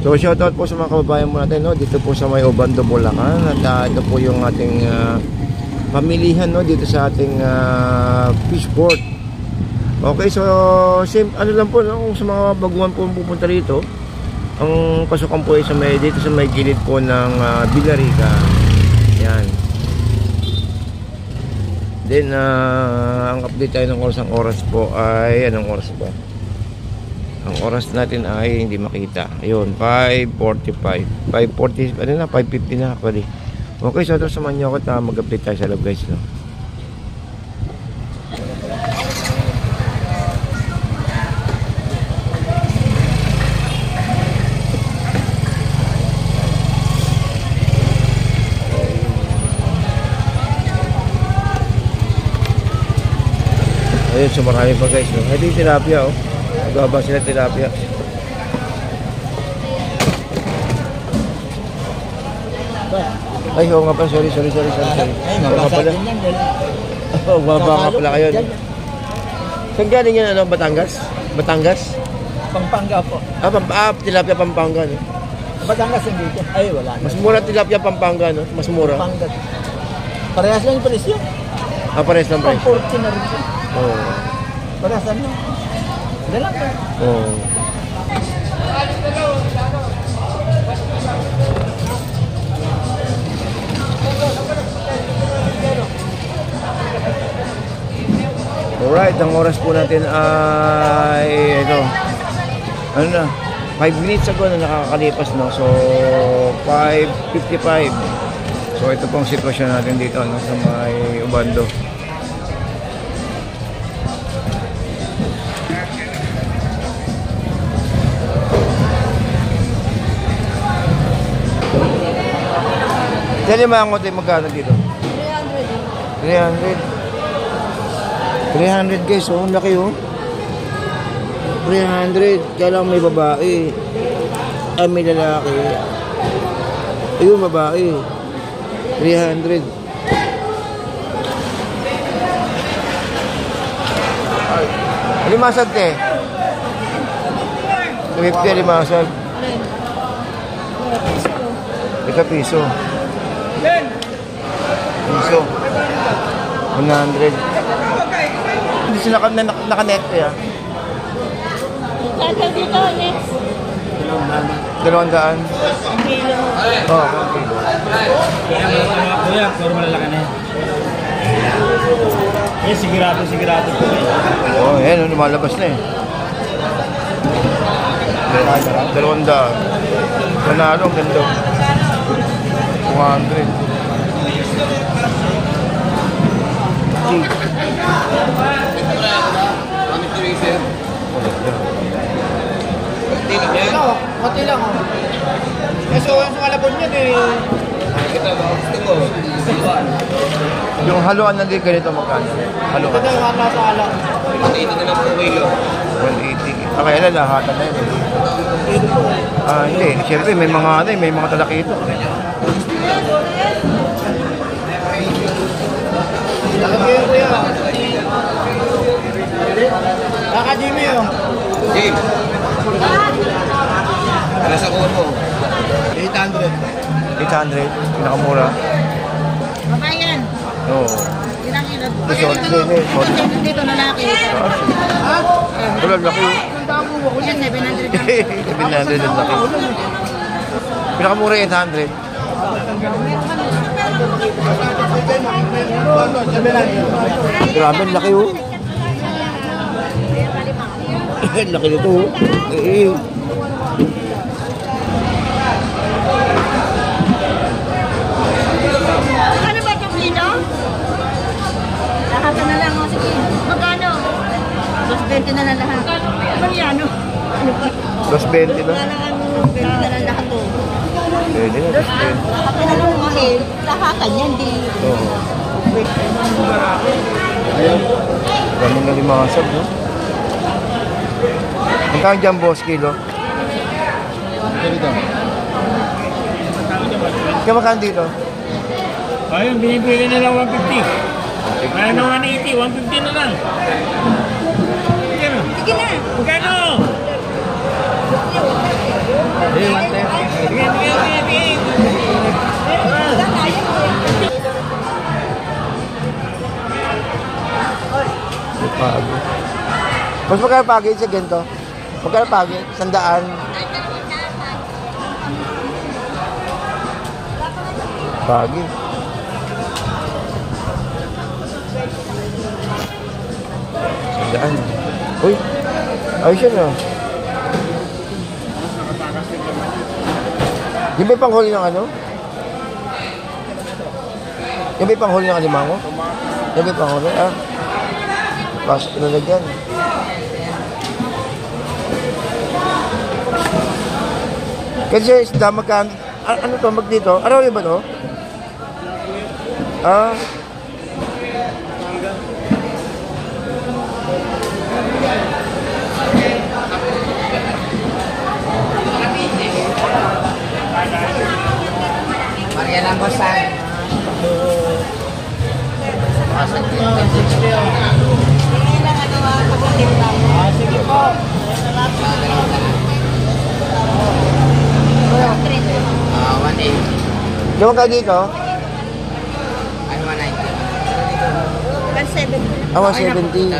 So shoutout po sa mga kababayan mo natin, no, dito po sa may Obando, Bulacan. At ito po yung ating pamilihan, no, dito sa ating fishport. Okay, so ano lang po, no, kung sa mga baguhan po pupunta rito, ang pasukan po ay dito sa may gilid po ng Villarica. Yan. Then ang update tayo ng oras po ay anong oras ba? Ang oras natin ay hindi makita. Ayun, 5:45. 5:40, ano na, 5:50 na actually. Okay, so ito samahan niyo ako at mag-update tayo sa loob, guys, no? Ayun, so marami pa, guys, no? Ito yung tilapia, oh. Magaba sila tilapia. Ay, oo nga pa, sorry. Ay, mabasa din yan. Baba nga pala kayo. Saan galing yan, ano, Batangas? Pampanga po. Tilapia Pampanga, no? Batangas yung dito. Ay, wala na. Mas mura tilapia Pampanga, no? Mas mura. Pampanga. Parehas lang yung presyo. Parehas lang presyo. 40 na rin siya. Oo. Parehas lang. Dalang ka. Oo. Alright, ang oras po natin ay ito. Ano na? 5 minutes ago na nakakalipas, no? So 5:55. So ito pong sitwasyon natin dito, no, sa may Obando. Dali mga ngote, magkano dito? 300. 300 guys, oh, laki, oh. 300, kailangan may babae. May lalaki. Ayun, babae. 300. Limasag, te. 50, limasag. Ika piso. Piso. 100. Hindi sila nakanet ko, ya. Saan dito, next? 200. Kilo. Oo, 1 kilo. Kuya, puro malalaki na yan. Eh, sigurado po. Oo, yan, lumalabas na, eh. 200. Panalo, ang ganda. 200. Konti lang, oh. Kasi yung kalabon yan, eh. Yung haluan na din ganito magkano? Haluan. Ito yung nasa alam. 180 na lang po kilo. 180. Okay, lahatan na yun, eh. Hindi. Siyempre, may mga talakito. Talagyan ko yan. Kaka Jimmy, oh. Jim. Ano sa kuha mo? 800. 800, pinakamura. Babayan. Oo. Ilang kilo? Dito na laki. Wala, laki. Yan, 700. 700 ang laki. Pinakamura 800. Grabe, laki, oh. Laki nito, oh. Ano ba itong kilo? Lahat na lang, oh. Sige. Magkano? 220 na lang lahat. Ano yan, oh? 220 na. Wala lang, 20 na lang lahat, oh. Pwede na, 220. Lahat na lang mahil. Lahatan yan, di. Oo. Ayan. Dami na limasag, no? Magkano dyan, boss, kilo? Kaya magkano dito? Ayun, binibigyan na lang 150. Kaya na 180, 150 na lang. Sige na. Magkano? Pagi. Mas magkano pagi sa ganito? Magkano pagi? 100. Pagi. Sandaan. Uy, ayos yun ah. Yung may panghuli ng ano? Yung may panghuli ng alimango? Yung may panghuli? Ah. Pasok na dyan. Kasi isda magkaan... Ano to? Mag dito? Araw ba to? Ah. Maria lang po sa... Sige po. Gawin ka dito? Ano 170. 170.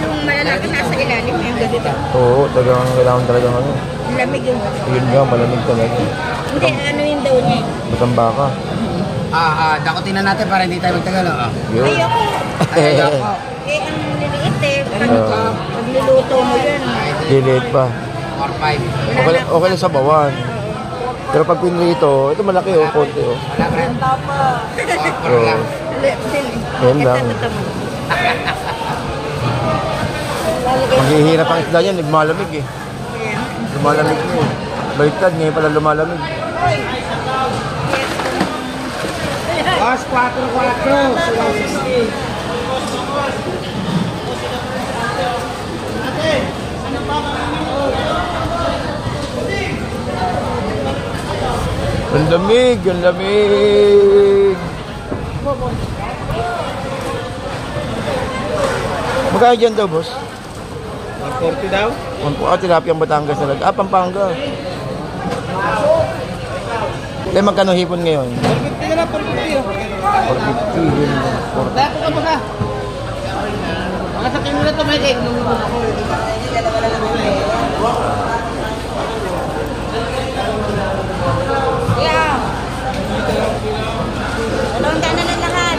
Yung malalaki nasa ilalim yung ganito. Oo, talagang kailangan talagang ano. Lamig yung... Yun nga, malamig talaga. Hindi, ano yung daw niya? Matambaka. Dakutin na natin para hindi tayo magtagal. Yun. Ayoko. Ayoko. Eh, ang liliit eh. Pag niluto mo yun. Lilit pa. 4-5. Okay lang sa bawan. Pero pag pinrito, ito malaki oh, konti oh. Wala ba? 4 lang. Yan lang. Maghihirap ang isda yan, nagmalamig eh. Lumalamig na eh. Baliktad, ngayon pala lumalamig. Boss, 4-4. 160. Ang lamig, ang lamig. Magkano dyan daw, boss? 140 daw? Tilapia ang Batangas talaga. Pampanga. Kaya magkano hipon ngayon? 450 na lang, 450. 450 yun. Dato ka ba ka? Makasakin mo na ito, Mike. Yeah. Dalawang daan na lang lahat.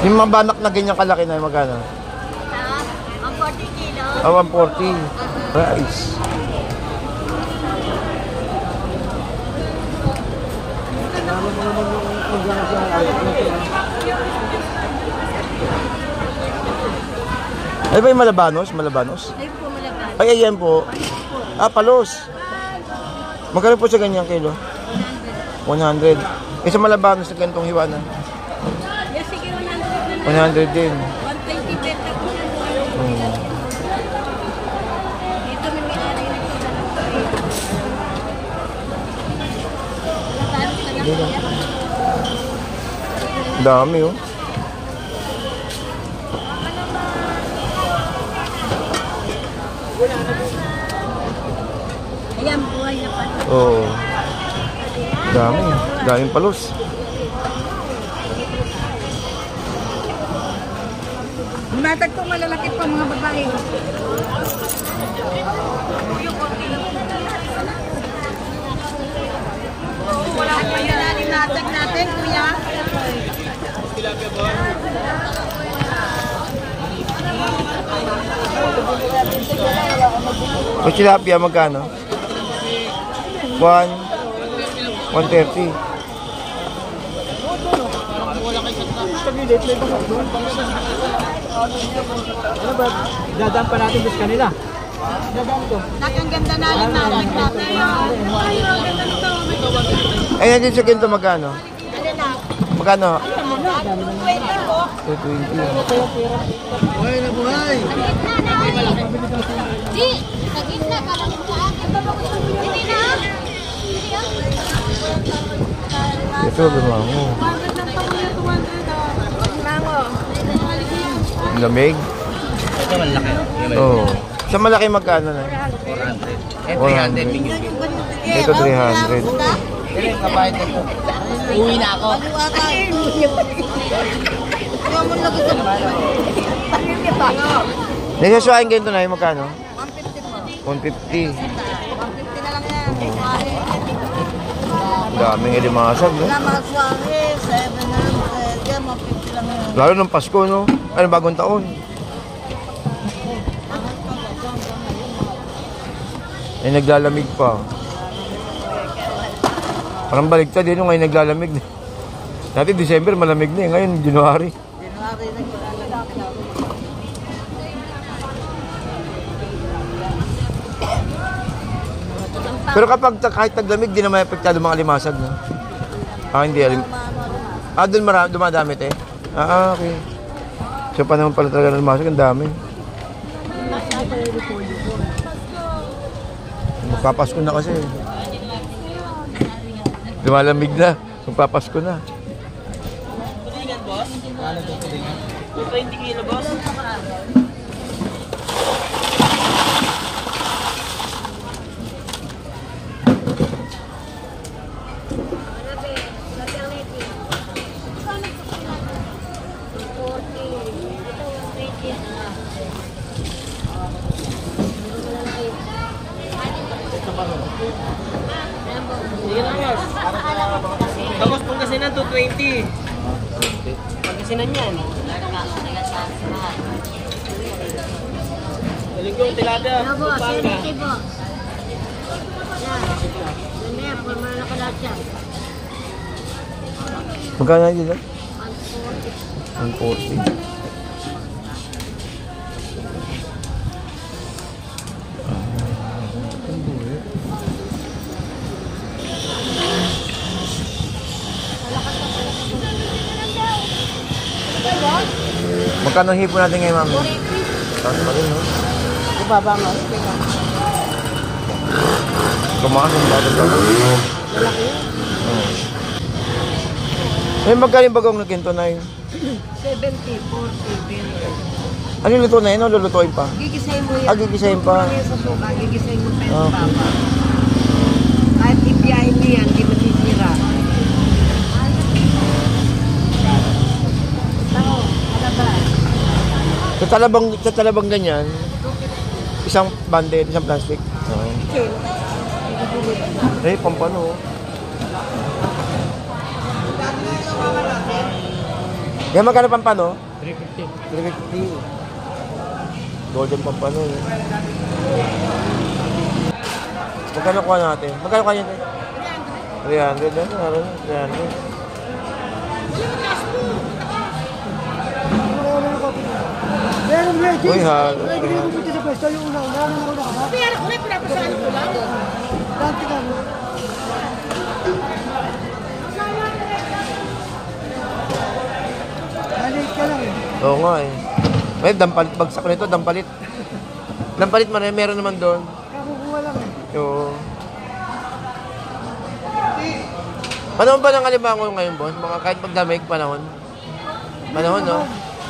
Yung mga banak na ganyan kalaki na, magkano? Ang 40 kilo. 140. Rice. Ay ba yung malabanos? Malabanos? Ay po malaban. Ay, ayan po. Palos. Magkano po sa ganyan kilo? 100. Eh sa malabanos na ganitong hiwa na? Yes, sige 100 na lang. 100 din. 120 beta ko na. Dito may ari na Dami oh. Ayan, buhay na pa. Oo. Dami. Daming palos. Matag ko malalaki pa mga babae. Wala pa yan natin natin, kuya. Yung tilapia magkano? 130. Ano ba? Dadaan pa natin doon kanila. Nakang ganda na lang natin. Ay, nandun sa ganito magkano? Ano na? Magkano? 20 po. 220. Buhay na buhay! Di, sa gitna ka lang sa akin. Hindi na. Ito, lumango. Lamig? Ito malaki. Oo. Sa malaki magkano na? 400. Eh, 400. 300 binigyan. Dito 300. Dili, kabayan nito. Uwi na ako. Nagsaswain ganito na yung magkano? 150. 150 na lang yan. Daming ilimasag, no? Wala mga swahe, 700. Yan, 150 lang yan. Lalo ng Pasko, no? Ano, bagong taon. Eh, naglalamig pa. Parang baligtad din, no? Ngayon naglalamig. Dati December, malamig na eh. Ngayon, January. January na yun. Pero kapag kahit taglamig, di naman epektado mga limasag, no? Ah, hindi. Ah, doon dumadami, eh? Ah, okay. So, panahon pala talaga ng limasag, ang dami. Magpapasko na kasi. Lumalamig na. Magpapasko na. 20 kilo, boss. Sige na, boss. Tapos Pangasinan, 220. Pangasinan yan. Talinggong, tilada. Pampanga. Magkano na dito? 140. Magkano ang hipo natin ngayon, ma'am? Taas pa rin, no? Ibaba nga. Tumakas ang bago daw. Malaki yun. Eh, magkano yung bagong naginto na yun? 70, 40, 20. Ano yung luto na yun? O lulutuin pa? Gigisahin mo yan. Ah, gigisahin pa. Kung sa suka, gigisahin mo pa yung Okay. papa. Kahit ipiyahin mo yan, di masisira. Tao, alabas. Sa talabang ganyan, isang bundle, isang plastic. Oo. Eh, pampano. Yan, magkano pampano? 350. 350. Golden pampano. Eh. Magkano kuha natin? Magkano kuha natin? 300. 300. Uy, halo. Oo nga eh. May dampalit, bagsak ko nito, dampalit. Dampalit meron naman doon. Kakukuha lang eh. Oo. Panahon ba ng alimango ngayon, boss? Mga kahit pagdamig, panahon? Panahon, no?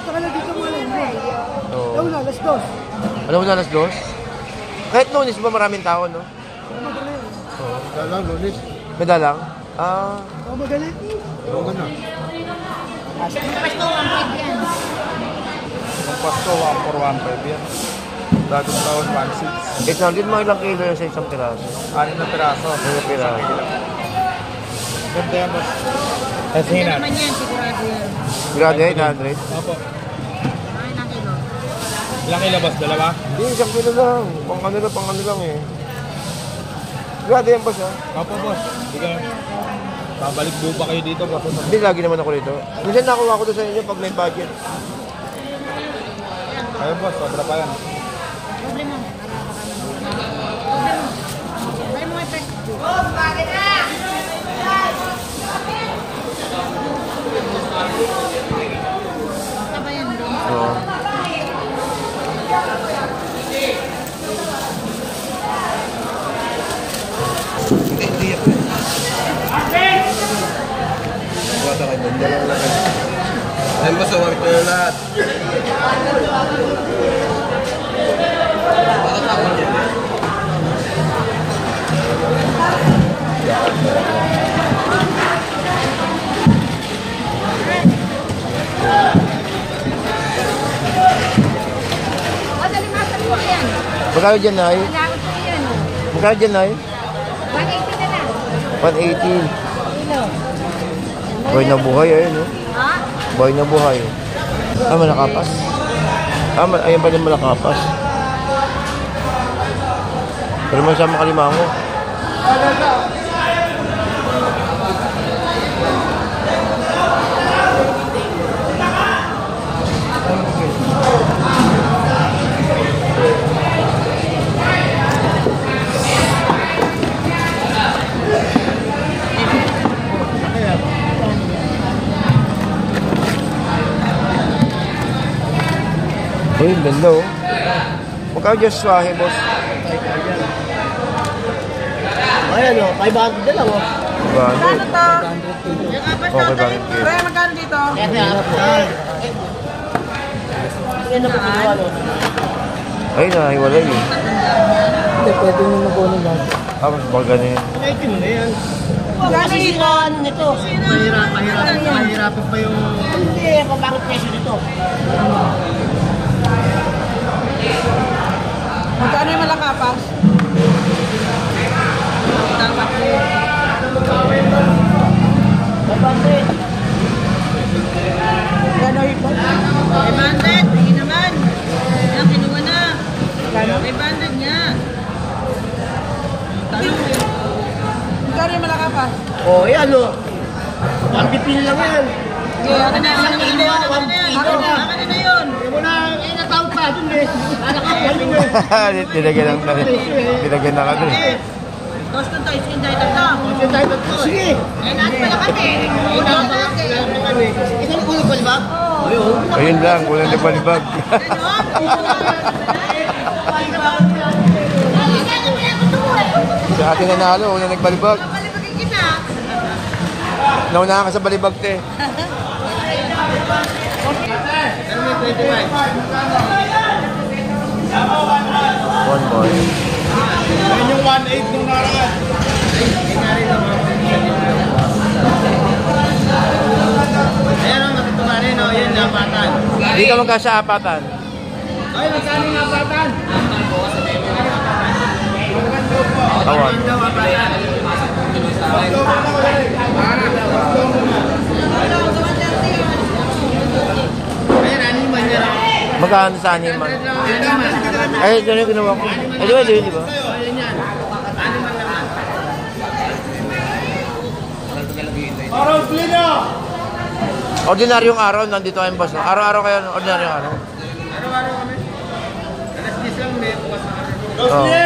Saka na dito mo lang. Oo. Launa, alas 2. Ano na, alas 2? Kahit Lunes ba maraming tao, no? Magaling. Oo. Dalang, lunis. May dalang? Ah, Oh, magaling. Oo ka na. Ang pasto, 1,415 yan. Bagong taon, 1,600. 800 mga ilang kilo yun sa isang piraso. 6 na piraso. Ano piraso? Ganda yan, boss. Asinan. Naman yan, sigurado yan. Grado 800? Opo. Ay, ng kilo. Ilang kilo, boss? Dalawa? Hindi, isang kilo lang. Pang ano lang eh. Grado yan, boss, ha? Opo, boss. Sige. Babalik buo pa kayo dito, boss. Hindi, lagi naman ako dito. Minsan nakuha ko doon sa inyo pag may budget. Ayun, boss. Sobra pa yan. Problema mo. Dali mo effect. Basta ba yan doon? Oo. Hindi yan. Ganda lang laki. Ayun ba sa work na lahat? Madalimasan po yan. Magkano dyan, Nay? Kailangan po yan. Magkano dyan, Nay? 180 na lang. 180. Kilo. Buhay na buhay, ayun, no? Ha? Buhay na buhay. Ah, malakapas. Ah, ayun pa din malakapas. Pero man sa makalimango. Uy, ganda oh. Magkano dyan swahe, boss? Ayan o, 500 na lang o. Diba? Ano to? Okay ba rin kayo? Pre, magkano dito? Yan na po kung ano. Ay, nahiwalay eh. Hindi, pwede mo makunin lahat. Ah, mas baga na yun. Pwede mo na yan. Kasi sila ano nito. Mahirapan pa yung... Hindi, pabangit presyo nito. Magkano yung malakapas? Gano'n yung 500, hindi naman. Yan, kinuha na. 500 niya. Magkano yung malakapas? Oh, yan o. 150 lang yan. Akin na yun. Akin na yun. Natawag pa dun eh. Anak ako. Tinagyan ng tinagyan ng ano eh. Gusto tayo, skin tayo tatlo. Sige. Eh, natin pala kami. Una pa kami. Ito ang ulo ko, di ba? Ayun lang, walang nagbalibag. Sa ating nanalo, walang nagbalibag. Palibagin kita. Naunahan ka sa balibag, te. One boy. Yan yung 1.8 nung nakaraan. Ayan o, natutuwa rin o. Yan, napatan. Hindi ka magkasa-apatan. Ay, magkano yung apatan? Awan. Ayan, animan niya. Magkano sa animan? Ay, ito na yung ginawa ko. Ay, di ba? Araw, Plino! Ordinaryong araw, nandito kayong boss. Araw-araw kayo, ordinaryong araw. Araw-araw kami. Alas 10 lang, may bukas na kami. Oo.